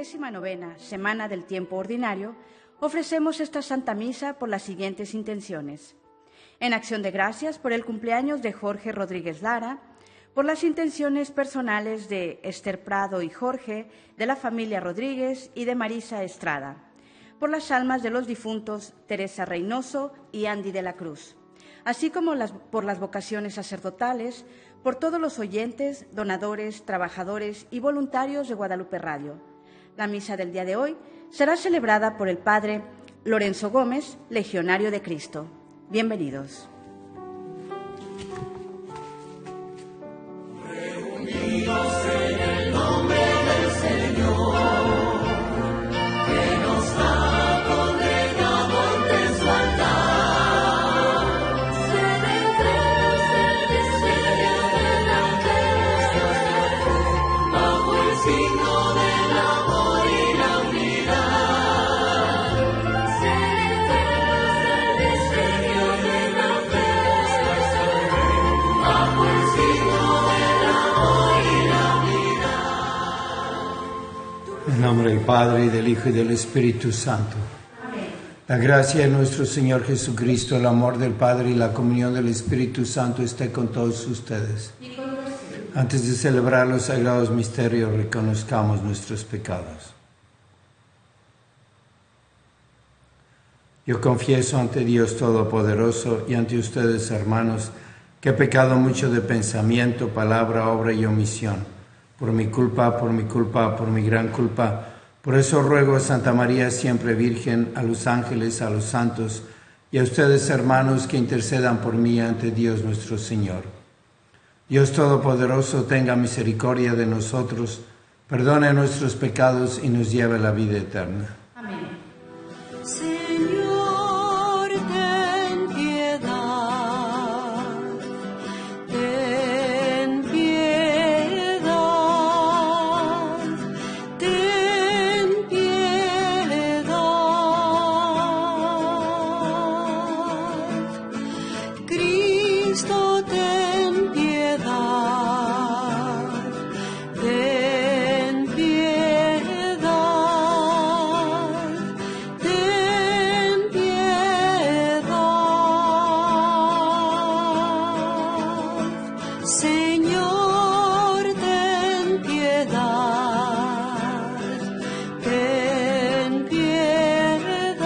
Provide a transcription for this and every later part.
39ª semana del tiempo ordinario, ofrecemos esta Santa Misa por las siguientes intenciones. En acción de gracias por el cumpleaños de Jorge Rodríguez Lara, por las intenciones personales de Esther Prado y Jorge, de la familia Rodríguez y de Marisa Estrada, por las almas de los difuntos Teresa Reynoso y Andy de la Cruz, así como por las vocaciones sacerdotales, por todos los oyentes, donadores, trabajadores y voluntarios de Guadalupe Radio. La misa del día de hoy será celebrada por el Padre Lorenzo Gómez, Legionario de Cristo. Bienvenidos. Reunidos en el nombre del Señor, que nos ha congregado ante su altar. Celebremos el misterio de la fe, bajo el signo del amor y la unidad. Celebremos el misterio de la fe, bajo el signo del amor y la unidad. En nombre del Padre, y del Hijo, y del Espíritu Santo. Amén. La gracia de nuestro Señor Jesucristo, el amor del Padre y la comunión del Espíritu Santo esté con todos ustedes. Antes de celebrar los sagrados misterios, reconozcamos nuestros pecados. Yo confieso ante Dios Todopoderoso y ante ustedes, hermanos, que he pecado mucho de pensamiento, palabra, obra y omisión. Por mi culpa, por mi gran culpa. Por eso ruego a Santa María, siempre Virgen, a los ángeles, a los santos y a ustedes, hermanos, que intercedan por mí ante Dios nuestro Señor. Dios Todopoderoso, tenga misericordia de nosotros, perdone nuestros pecados y nos lleve a la vida eterna. Amén. Señor, ten piedad, ten piedad, ten piedad. Cristo, ten piedad, ten piedad, ten piedad. Señor, ten piedad, ten piedad,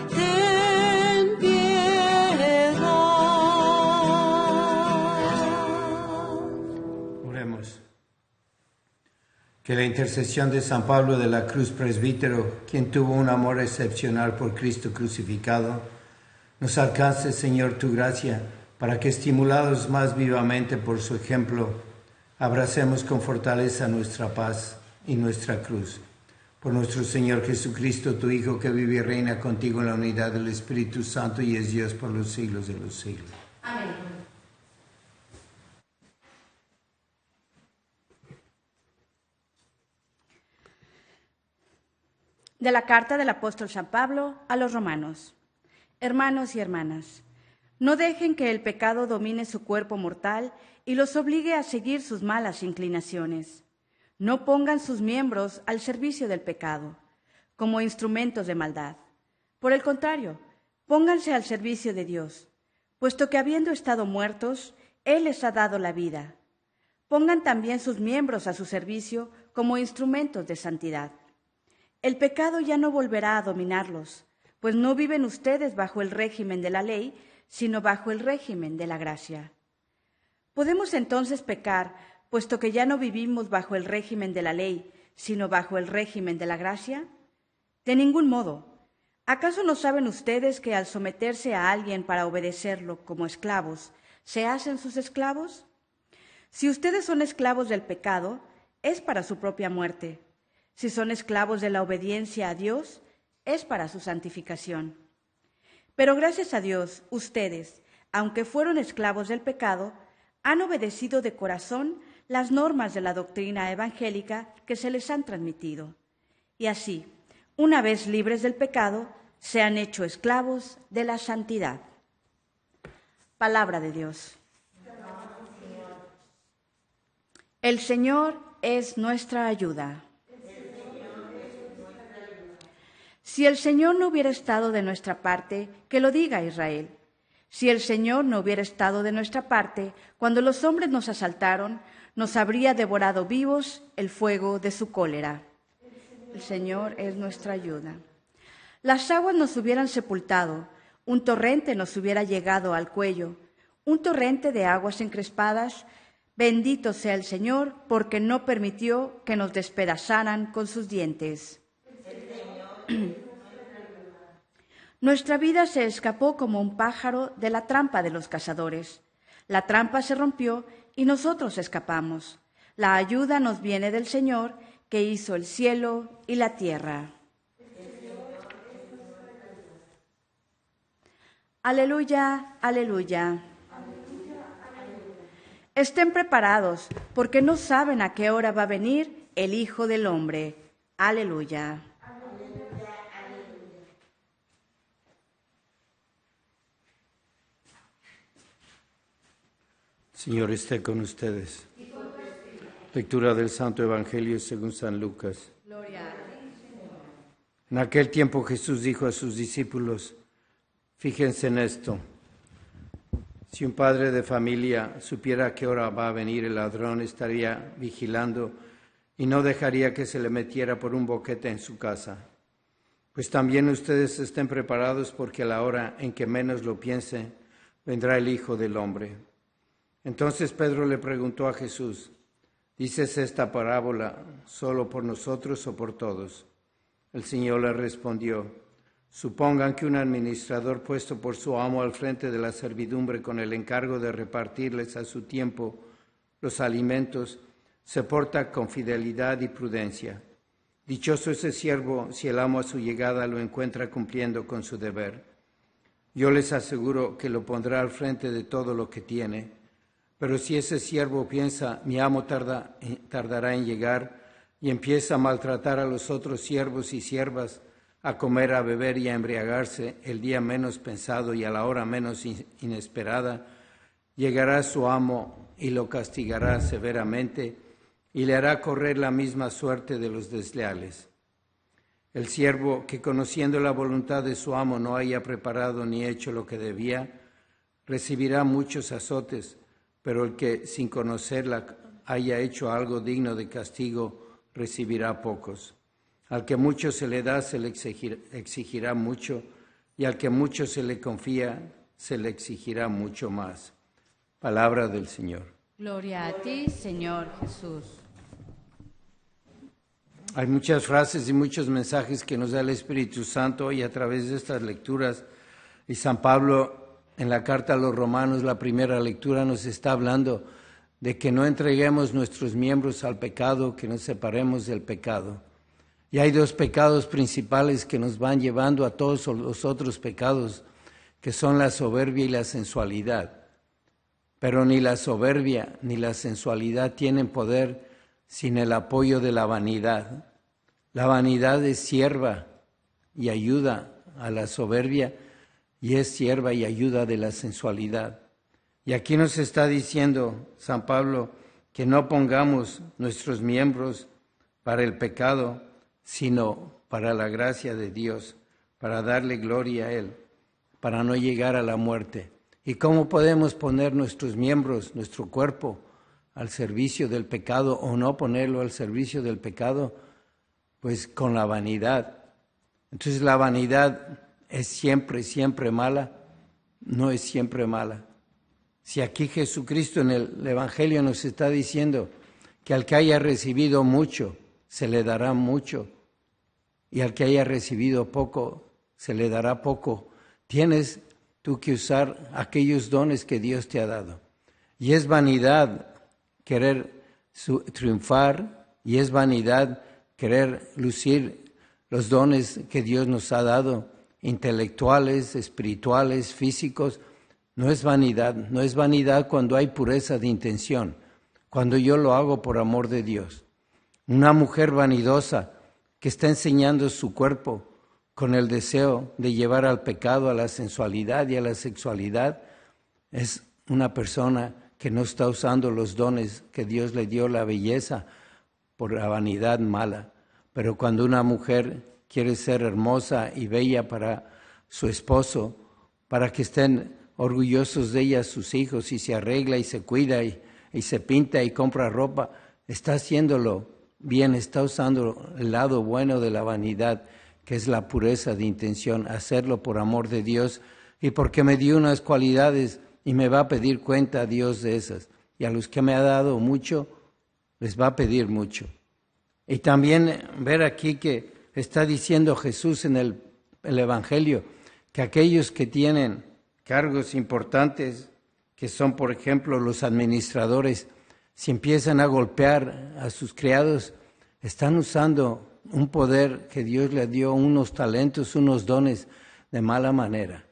ten piedad. Oremos. Que la intercesión de San Pablo de la Cruz, presbítero, quien tuvo un amor excepcional por Cristo crucificado, nos alcance, Señor, tu gracia, para que, estimulados más vivamente por su ejemplo, abracemos con fortaleza nuestra paz y nuestra cruz. Por nuestro Señor Jesucristo, tu Hijo, que vive y reina contigo en la unidad del Espíritu Santo y es Dios por los siglos de los siglos. Amén. De la carta del apóstol San Pablo a los romanos. Hermanos y hermanas, no dejen que el pecado domine su cuerpo mortal y los obligue a seguir sus malas inclinaciones. No pongan sus miembros al servicio del pecado, como instrumentos de maldad. Por el contrario, pónganse al servicio de Dios, puesto que habiendo estado muertos, Él les ha dado la vida. Pongan también sus miembros a su servicio como instrumentos de santidad. El pecado ya no volverá a dominarlos, pues no viven ustedes bajo el régimen de la ley, sino bajo el régimen de la gracia. ¿Podemos entonces pecar, puesto que ya no vivimos bajo el régimen de la ley, sino bajo el régimen de la gracia? De ningún modo. ¿Acaso no saben ustedes que al someterse a alguien para obedecerlo como esclavos, se hacen sus esclavos? Si ustedes son esclavos del pecado, es para su propia muerte. Si son esclavos de la obediencia a Dios, es para su santificación. Pero gracias a Dios, ustedes, aunque fueron esclavos del pecado, han obedecido de corazón las normas de la doctrina evangélica que se les han transmitido. Y así, una vez libres del pecado, se han hecho esclavos de la santidad. Palabra de Dios. El Señor es nuestra ayuda. Si el Señor no hubiera estado de nuestra parte, que lo diga Israel. Si el Señor no hubiera estado de nuestra parte, cuando los hombres nos asaltaron, nos habría devorado vivos el fuego de su cólera. El Señor es nuestra ayuda. Las aguas nos hubieran sepultado, un torrente nos hubiera llegado al cuello, un torrente de aguas encrespadas. Bendito sea el Señor, porque no permitió que nos despedazaran con sus dientes. Nuestra vida se escapó como un pájaro de la trampa de los cazadores. La trampa se rompió y nosotros escapamos. La ayuda nos viene del Señor, que hizo el cielo y la tierra. Aleluya, aleluya. Estén preparados, porque no saben a qué hora va a venir el Hijo del Hombre. Aleluya. Señor esté con ustedes. Lectura del Santo Evangelio según San Lucas. Gloria a ti, Señor. En aquel tiempo Jesús dijo a sus discípulos: fíjense en esto. Si un padre de familia supiera a qué hora va a venir el ladrón, estaría vigilando y no dejaría que se le metiera por un boquete en su casa. Pues también ustedes estén preparados, porque a la hora en que menos lo piensen, vendrá el Hijo del Hombre. Entonces Pedro le preguntó a Jesús: ¿dices esta parábola solo por nosotros o por todos? El Señor le respondió: supongan que un administrador puesto por su amo al frente de la servidumbre con el encargo de repartirles a su tiempo los alimentos, se porta con fidelidad y prudencia. Dichoso ese siervo si el amo a su llegada lo encuentra cumpliendo con su deber. Yo les aseguro que lo pondrá al frente de todo lo que tiene. Pero si ese siervo piensa: mi amo tardará en llegar, y empieza a maltratar a los otros siervos y siervas, a comer, a beber y a embriagarse el día menos pensado y a la hora menos inesperada, llegará su amo y lo castigará severamente y le hará correr la misma suerte de los desleales. El siervo que, conociendo la voluntad de su amo, no haya preparado ni hecho lo que debía, recibirá muchos azotes, pero el que, sin conocerla, haya hecho algo digno de castigo, recibirá pocos. Al que mucho se le da, se le exigirá mucho, y al que mucho se le confía, se le exigirá mucho más. Palabra del Señor. Gloria a ti, Señor Jesús. Hay muchas frases y muchos mensajes que nos da el Espíritu Santo hoy a través de estas lecturas. Y San Pablo, en la carta a los Romanos, la primera lectura, nos está hablando de que no entreguemos nuestros miembros al pecado, que nos separemos del pecado. Y hay dos pecados principales que nos van llevando a todos los otros pecados, que son la soberbia y la sensualidad. Pero ni la soberbia ni la sensualidad tienen poder sin el apoyo de la vanidad. La vanidad es sierva y ayuda a la soberbia, y es sierva y ayuda de la sensualidad. Y aquí nos está diciendo San Pablo que no pongamos nuestros miembros para el pecado, sino para la gracia de Dios, para darle gloria a Él, para no llegar a la muerte. ¿Y cómo podemos poner nuestros miembros, nuestro cuerpo, al servicio del pecado o no ponerlo al servicio del pecado? Pues con la vanidad. Entonces la vanidad es siempre, siempre mala. No es siempre mala. Si aquí Jesucristo en el Evangelio nos está diciendo que al que haya recibido mucho, se le dará mucho, y al que haya recibido poco, se le dará poco. Tienes tú que usar aquellos dones que Dios te ha dado. Y es vanidad querer triunfar, y es vanidad querer lucir los dones que Dios nos ha dado, intelectuales, espirituales, físicos. No es vanidad cuando hay pureza de intención, cuando yo lo hago por amor de Dios. Una mujer vanidosa que está enseñando su cuerpo con el deseo de llevar al pecado, a la sensualidad y a la sexualidad, es una persona que no está usando los dones que Dios le dio, la belleza, por la vanidad mala. Pero cuando una mujer quiere ser hermosa y bella para su esposo, para que estén orgullosos de ella sus hijos, y se arregla y se cuida y se pinta y compra ropa, está haciéndolo bien, está usando el lado bueno de la vanidad, que es la pureza de intención, hacerlo por amor de Dios y porque me dio unas cualidades y me va a pedir cuenta a Dios de esas. Y a los que me ha dado mucho, les va a pedir mucho. Y también ver aquí que está diciendo Jesús en el Evangelio, que aquellos que tienen cargos importantes, que son por ejemplo los administradores, si empiezan a golpear a sus criados, están usando un poder que Dios le dio, unos talentos, unos dones de mala manera.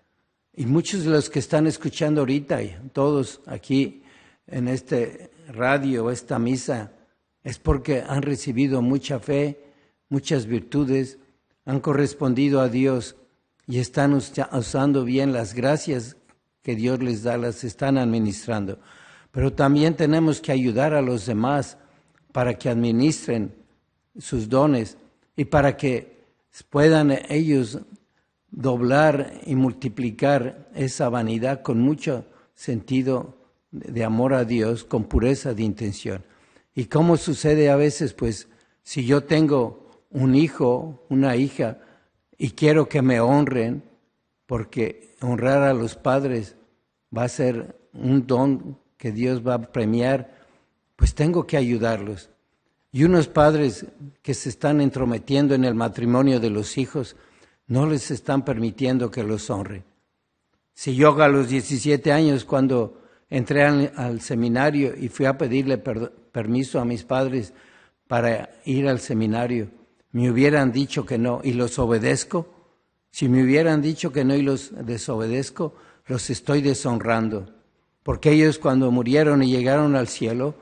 Y muchos de los que están escuchando ahorita, y todos aquí en este radio, esta misa, es porque han recibido mucha fe, muchas virtudes, han correspondido a Dios y están usando bien las gracias que Dios les da, las están administrando. Pero también tenemos que ayudar a los demás para que administren sus dones y para que puedan ellos doblar y multiplicar esa vanidad con mucho sentido de amor a Dios, con pureza de intención. ¿Y cómo sucede a veces? Pues si yo tengo un hijo, una hija, y quiero que me honren, porque honrar a los padres va a ser un don que Dios va a premiar, pues tengo que ayudarlos. Y unos padres que se están entrometiendo en el matrimonio de los hijos, no les están permitiendo que los honren. Si yo a los 17 años, cuando entré al seminario y fui a pedirle permiso a mis padres para ir al seminario, me hubieran dicho que no y los obedezco. Si me hubieran dicho que no y los desobedezco, los estoy deshonrando. Porque ellos cuando murieron y llegaron al cielo,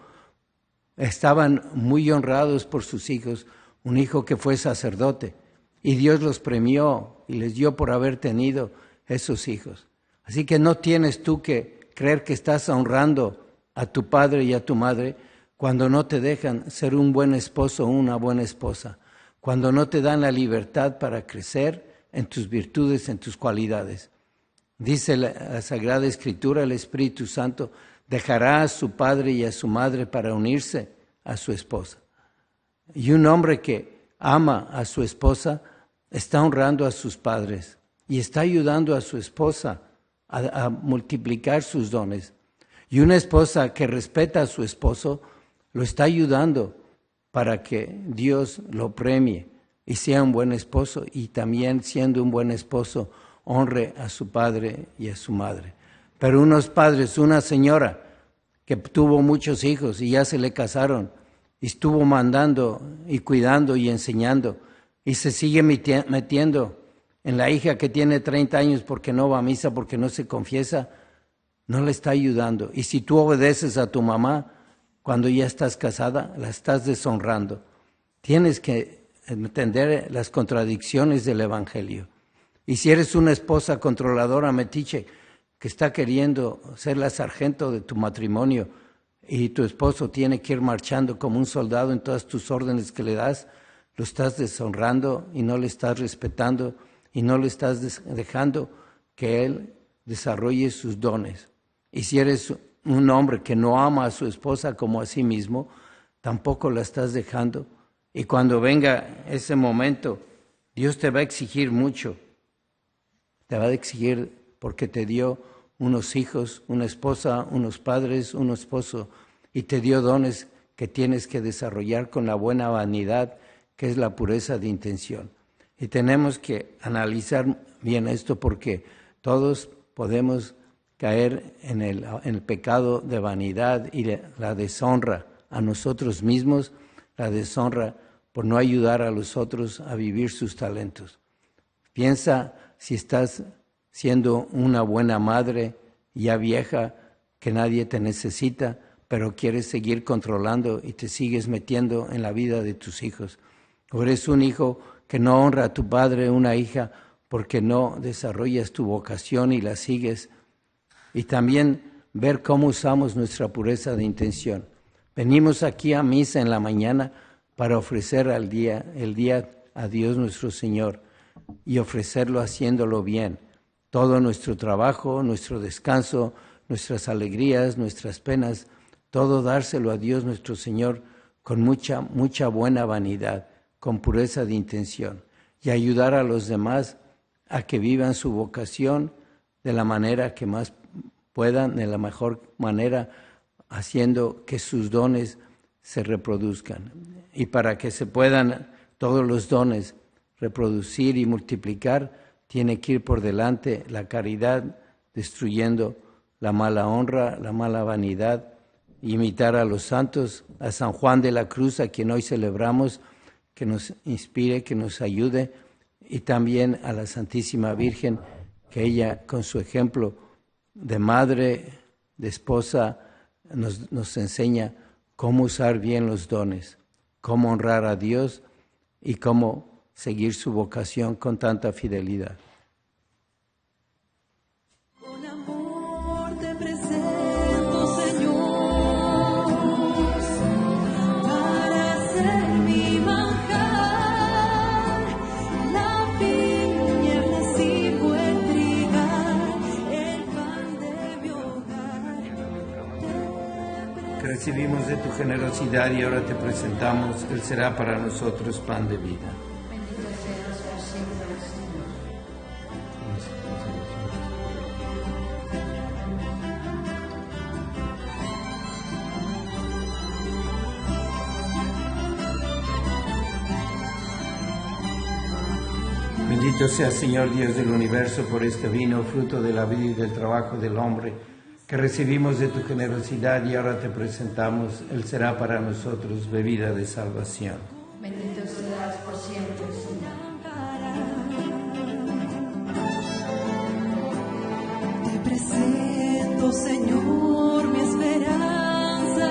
estaban muy honrados por sus hijos, un hijo que fue sacerdote. Y Dios los premió y les dio por haber tenido esos hijos. Así que no tienes tú que creer que estás honrando a tu padre y a tu madre cuando no te dejan ser un buen esposo o una buena esposa, cuando no te dan la libertad para crecer en tus virtudes, en tus cualidades. Dice la Sagrada Escritura, el Espíritu Santo dejará a su padre y a su madre para unirse a su esposa. Y un hombre que ama a su esposa está honrando a sus padres y está ayudando a su esposa a multiplicar sus dones. Y una esposa que respeta a su esposo lo está ayudando para que Dios lo premie y sea un buen esposo, y también siendo un buen esposo honre a su padre y a su madre. Pero unos padres, una señora que tuvo muchos hijos y ya se le casaron y estuvo mandando y cuidando y enseñando y se sigue metiendo en la hija que tiene 30 años porque no va a misa, porque no se confiesa, no le está ayudando. Y si tú obedeces a tu mamá cuando ya estás casada, la estás deshonrando. Tienes que entender las contradicciones del Evangelio. Y si eres una esposa controladora, metiche, que está queriendo ser la sargento de tu matrimonio y tu esposo tiene que ir marchando como un soldado en todas tus órdenes que le das, lo estás deshonrando y no le estás respetando y no le estás dejando que él desarrolle sus dones. Y si eres un hombre que no ama a su esposa como a sí mismo, tampoco la estás dejando. Y cuando venga ese momento, Dios te va a exigir mucho. Te va a exigir porque te dio unos hijos, una esposa, unos padres, un esposo, y te dio dones que tienes que desarrollar con la buena vanidad, que es la pureza de intención. Y tenemos que analizar bien esto porque todos podemos caer en el pecado de vanidad y la deshonra a nosotros mismos, la deshonra por no ayudar a los otros a vivir sus talentos. Piensa si estás siendo una buena madre ya vieja, que nadie te necesita, pero quieres seguir controlando y te sigues metiendo en la vida de tus hijos. O eres un hijo que no honra a tu padre, una hija, porque no desarrollas tu vocación y la sigues. Y también ver cómo usamos nuestra pureza de intención. Venimos aquí a misa en la mañana para ofrecer el día a Dios nuestro Señor y ofrecerlo haciéndolo bien. Todo nuestro trabajo, nuestro descanso, nuestras alegrías, nuestras penas, todo dárselo a Dios nuestro Señor con mucha buena vanidad, con pureza de intención, y ayudar a los demás a que vivan su vocación de la manera que más puedan, de la mejor manera, haciendo que sus dones se reproduzcan. Y para que se puedan todos los dones reproducir y multiplicar, tiene que ir por delante la caridad, destruyendo la mala honra, la mala vanidad, imitar a los santos, a San Juan de la Cruz, a quien hoy celebramos, que nos inspire, que nos ayude, y también a la Santísima Virgen, que ella con su ejemplo de madre, de esposa, nos enseña cómo usar bien los dones, cómo honrar a Dios y cómo seguir su vocación con tanta fidelidad. Con amor te presento, Señor, para ser mi manjar, la viña recibo el trigal, el pan de mi hogar. Que recibimos de tu generosidad y ahora te presentamos, Él será para nosotros pan de vida. Bendito seas por siempre, Señor. Bendito sea, Señor Dios del universo, por este vino, fruto de la vida y del trabajo del hombre, que recibimos de tu generosidad y ahora te presentamos. Él será para nosotros bebida de salvación. Bendito seas por siempre, Señor. Te presento, Señor, mi esperanza.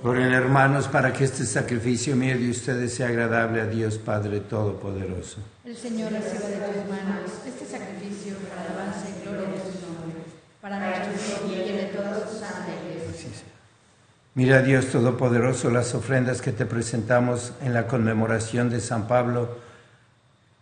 Oren, hermanos, para que este sacrificio mío de ustedes sea agradable a Dios Padre Todopoderoso. El Señor reciba de tus manos este sacrificio para alabanza y gloria de su nombre, para nuestro bien y el de toda su santa iglesia. Así sea. Mira, Dios Todopoderoso, las ofrendas que te presentamos en la conmemoración de San Pablo,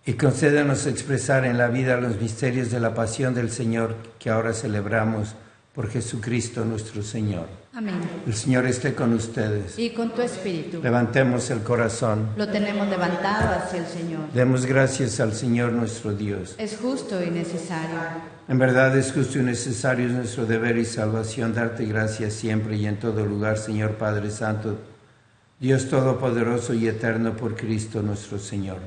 y concédenos expresar en la vida los misterios de la pasión del Señor que ahora celebramos por Jesucristo nuestro Señor. Amén. El Señor esté con ustedes. Y con tu espíritu. Levantemos el corazón. Lo tenemos levantado hacia el Señor. Demos gracias al Señor nuestro Dios. Es justo y necesario. En verdad es justo y necesario, es nuestro deber y salvación darte gracias siempre y en todo lugar, Señor Padre Santo, Dios Todopoderoso y Eterno, por Cristo nuestro Señor.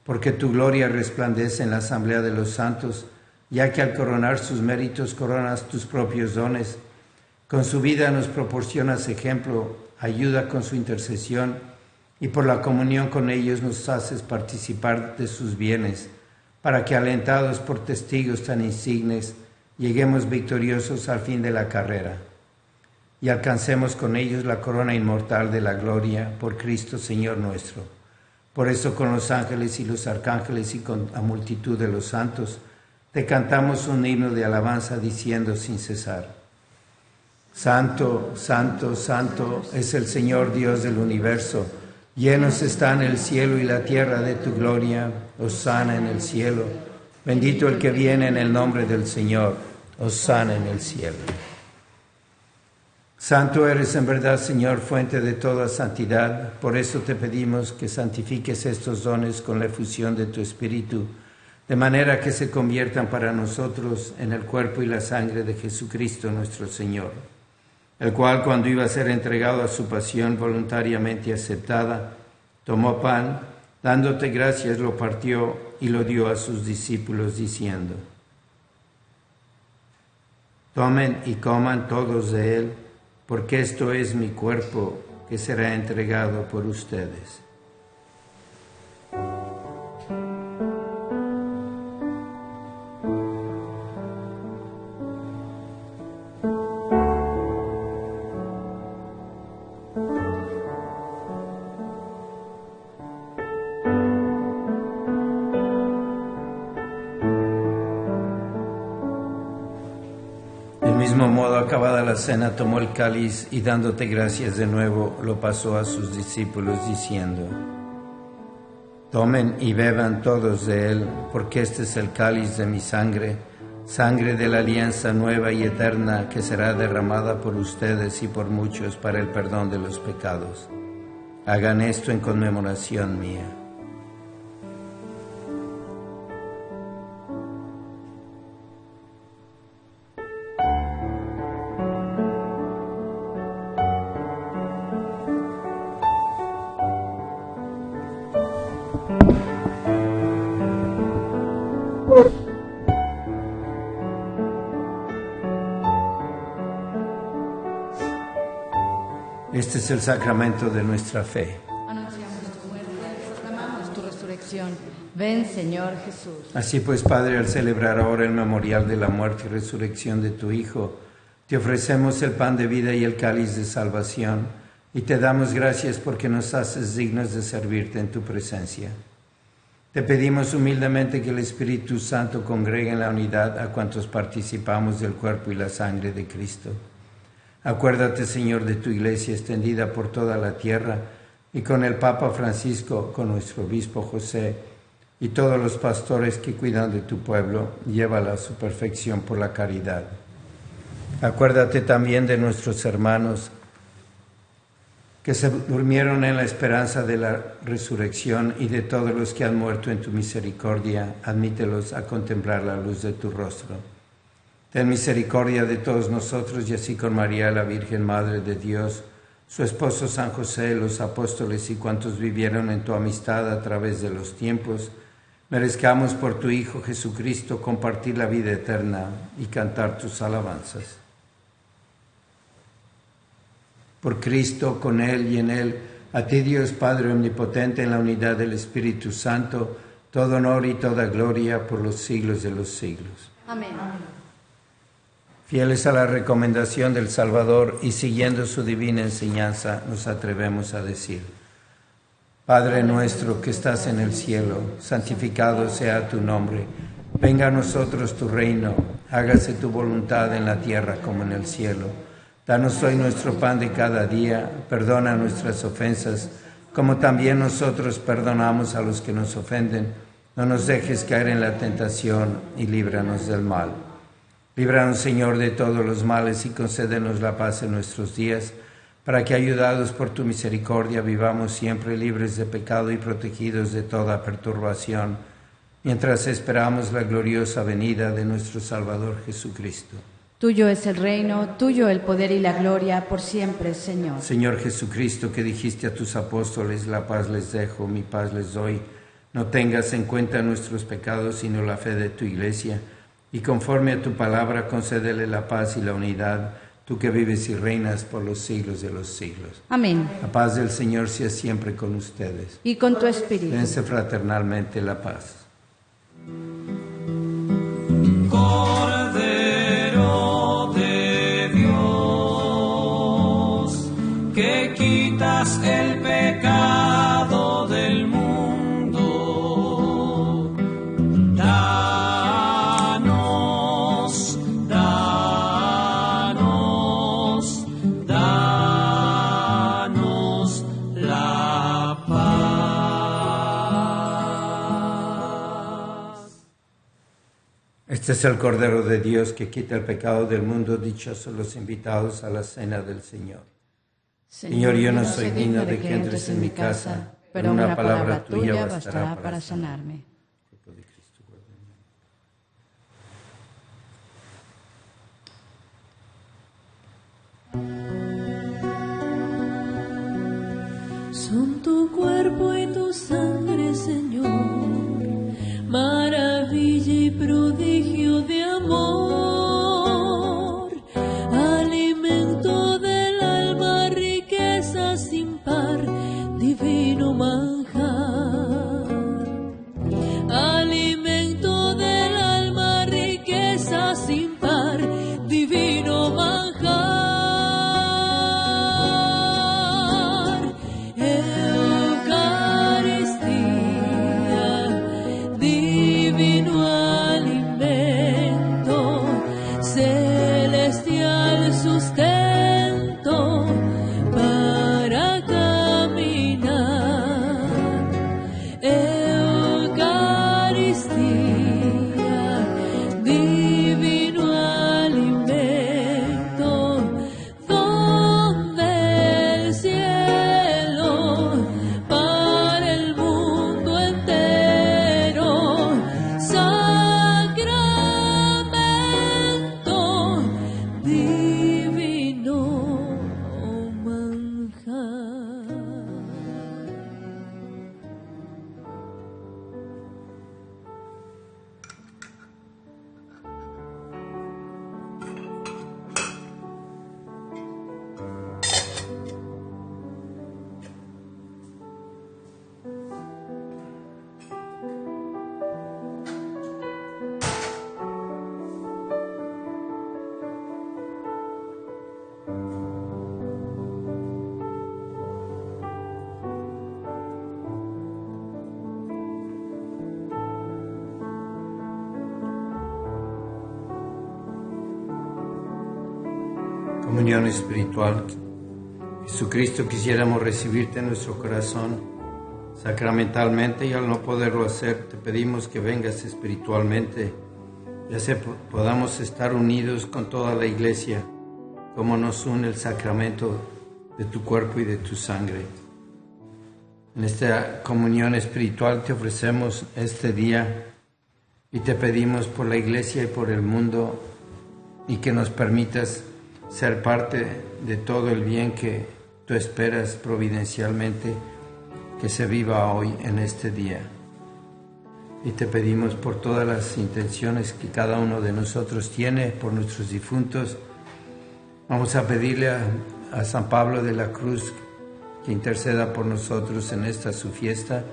Porque tu gloria resplandece en la asamblea de los santos, ya que al coronar sus méritos coronas tus propios dones. Con su vida nos proporcionas ejemplo, ayuda con su intercesión, y por la comunión con ellos nos haces participar de sus bienes, para que, alentados por testigos tan insignes, lleguemos victoriosos al fin de la carrera y alcancemos con ellos la corona inmortal de la gloria por Cristo Señor nuestro. Por eso, con los ángeles y los arcángeles y con la multitud de los santos, te cantamos un himno de alabanza diciendo sin cesar: Santo, santo, santo es el Señor Dios del universo. Llenos están el cielo y la tierra de tu gloria. Hosana en el cielo. Bendito el que viene en el nombre del Señor. Hosana en el cielo. Santo eres en verdad, Señor, fuente de toda santidad. Por eso te pedimos que santifiques estos dones con la efusión de tu Espíritu, de manera que se conviertan para nosotros en el cuerpo y la sangre de Jesucristo nuestro Señor, el cual, cuando iba a ser entregado a su pasión voluntariamente aceptada, tomó pan, dándote gracias, lo partió y lo dio a sus discípulos, diciendo: Tomen y coman todos de él, porque esto es mi cuerpo que será entregado por ustedes. modo, acabada la cena, tomó el cáliz y dándote gracias de nuevo, lo pasó a sus discípulos diciendo: Tomen y beban todos de él, porque este es el cáliz de mi sangre, sangre de la alianza nueva y eterna que será derramada por ustedes y por muchos para el perdón de los pecados. Hagan esto en conmemoración mía. Este es el sacramento de nuestra fe. Anunciamos tu muerte, proclamamos tu resurrección. Ven, Señor Jesús. Así pues, Padre, al celebrar ahora el memorial de la muerte y resurrección de tu Hijo, te ofrecemos el pan de vida y el cáliz de salvación, y te damos gracias porque nos haces dignos de servirte en tu presencia. Te pedimos humildemente que el Espíritu Santo congregue en la unidad a cuantos participamos del cuerpo y la sangre de Cristo. Acuérdate, Señor, de tu Iglesia extendida por toda la tierra, y con el Papa Francisco, con nuestro Obispo José, y todos los pastores que cuidan de tu pueblo, llévala a su perfección por la caridad. Acuérdate también de nuestros hermanos que se durmieron en la esperanza de la resurrección, y de todos los que han muerto en tu misericordia, admítelos a contemplar la luz de tu rostro. Ten misericordia de todos nosotros, y así con María, la Virgen Madre de Dios, su esposo San José, los apóstoles y cuantos vivieron en tu amistad a través de los tiempos, merezcamos por tu Hijo Jesucristo compartir la vida eterna y cantar tus alabanzas. Por Cristo, con Él y en Él, a ti Dios Padre Omnipotente, en la unidad del Espíritu Santo, todo honor y toda gloria por los siglos de los siglos. Amén. Fieles a la recomendación del Salvador y siguiendo su divina enseñanza, nos atrevemos a decir: Padre nuestro que estás en el cielo, santificado sea tu nombre. Venga a nosotros tu reino, hágase tu voluntad en la tierra como en el cielo. Danos hoy nuestro pan de cada día, perdona nuestras ofensas, como también nosotros perdonamos a los que nos ofenden. No nos dejes caer en la tentación y líbranos del mal. Líbranos, Señor, de todos los males y concédenos la paz en nuestros días, para que, ayudados por tu misericordia, vivamos siempre libres de pecado y protegidos de toda perturbación, mientras esperamos la gloriosa venida de nuestro Salvador Jesucristo. Tuyo es el reino, tuyo el poder y la gloria, por siempre, Señor. Señor Jesucristo, que dijiste a tus apóstoles: la paz les dejo, mi paz les doy, no tengas en cuenta nuestros pecados, sino la fe de tu Iglesia, y conforme a tu palabra concédele la paz y la unidad, tú que vives y reinas por los siglos de los siglos. Amén. La paz del Señor sea siempre con ustedes. Y con tu espíritu. Dense fraternalmente la paz. Cordero de Dios, que quitas el pecado del mundo, danos, danos, danos la paz. Este es el Cordero de Dios que quita el pecado del mundo. Dichosos los invitados a la cena del Señor. Señor, yo no soy digno de que entres en mi casa, pero una palabra tuya bastará para sanarme. Son tu cuerpo y tu sangre, Señor, maravilla y prodigio de amor, alimento del alma, riqueza sin par, divino manjar. Alimento del alma, riqueza sin par, divino manjar. Celestial comunión espiritual. Jesucristo, quisiéramos recibirte en nuestro corazón sacramentalmente, y al no poderlo hacer, te pedimos que vengas espiritualmente y así podamos estar unidos con toda la Iglesia, como nos une el sacramento de tu cuerpo y de tu sangre. En esta comunión espiritual te ofrecemos este día y te pedimos por la Iglesia y por el mundo, y que nos permitas ser parte de todo el bien que tú esperas providencialmente que se viva hoy en este día. Y te pedimos por todas las intenciones que cada uno de nosotros tiene, por nuestros difuntos. Vamos a pedirle a San Pablo de la Cruz que interceda por nosotros en esta su fiesta,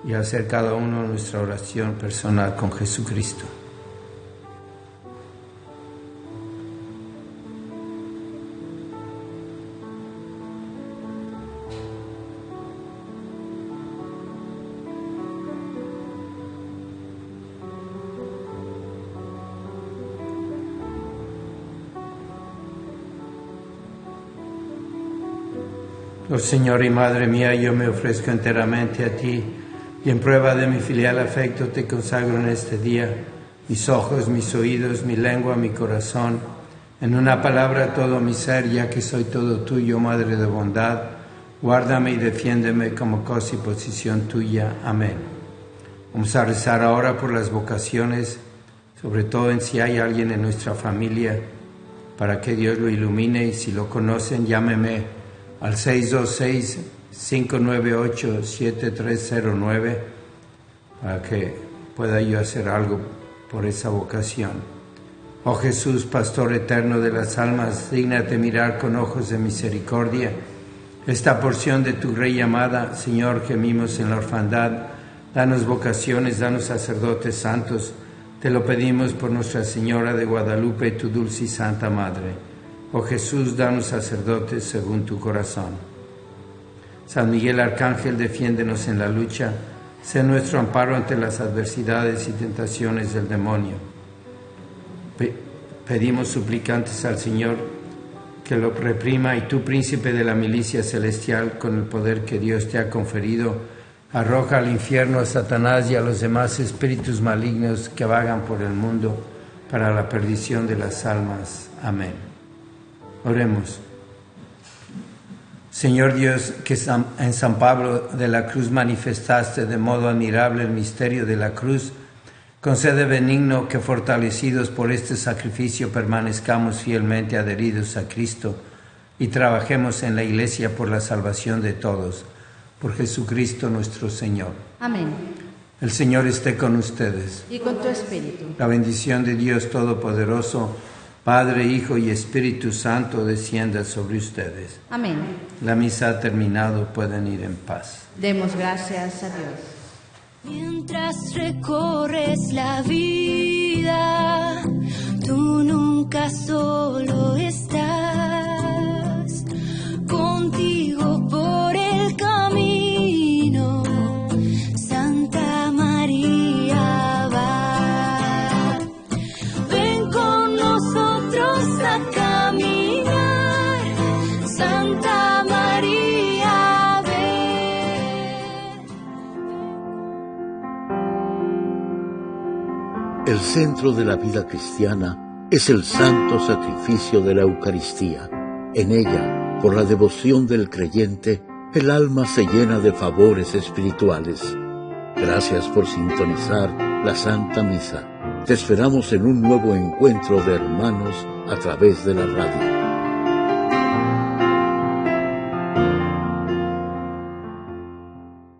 y hacer cada uno nuestra oración personal con Jesucristo. Oh Señor y Madre mía, yo me ofrezco enteramente a ti, y en prueba de mi filial afecto te consagro en este día mis ojos, mis oídos, mi lengua, mi corazón, en una palabra todo mi ser, ya que soy todo tuyo, Madre de bondad. Guárdame y defiéndeme como cosa y posición tuya. Amén. Vamos a rezar ahora por las vocaciones, sobre todo en si hay alguien en nuestra familia, para que Dios lo ilumine, y si lo conocen, llámeme al 626-598-7309 para que pueda yo hacer algo por esa vocación. Oh Jesús, Pastor eterno de las almas, dígnate mirar con ojos de misericordia esta porción de tu Grey amada. Señor, gemimos en la orfandad, danos vocaciones, danos sacerdotes santos. Te lo pedimos por Nuestra Señora de Guadalupe, tu dulce y santa Madre. Oh Jesús, danos sacerdotes según tu corazón. San Miguel Arcángel, defiéndenos en la lucha, sé nuestro amparo ante las adversidades y tentaciones del demonio. Pedimos suplicantes al Señor que lo reprima, y tú, príncipe de la milicia celestial, con el poder que Dios te ha conferido, arroja al infierno a Satanás y a los demás espíritus malignos que vagan por el mundo para la perdición de las almas. Amén. Oremos. Señor Dios, que en San Pablo de la Cruz manifestaste de modo admirable el misterio de la cruz, concede benigno que, fortalecidos por este sacrificio, permanezcamos fielmente adheridos a Cristo y trabajemos en la Iglesia por la salvación de todos. Por Jesucristo nuestro Señor. Amén. El Señor esté con ustedes. Y con tu espíritu. La bendición de Dios Todopoderoso, Padre, Hijo y Espíritu Santo, descienda sobre ustedes. Amén. La misa ha terminado, pueden ir en paz. Demos gracias a Dios. Mientras recorres la vida, tú nunca solo estás. Contigo por el camino, Santa María va. Ven con nosotros a caminar, Santa María, ven. El centro de la vida cristiana es el santo sacrificio de la Eucaristía. En ella, por la devoción del creyente, el alma se llena de favores espirituales. Gracias por sintonizar la Santa Misa. Te esperamos en un nuevo encuentro de hermanos a través de la radio.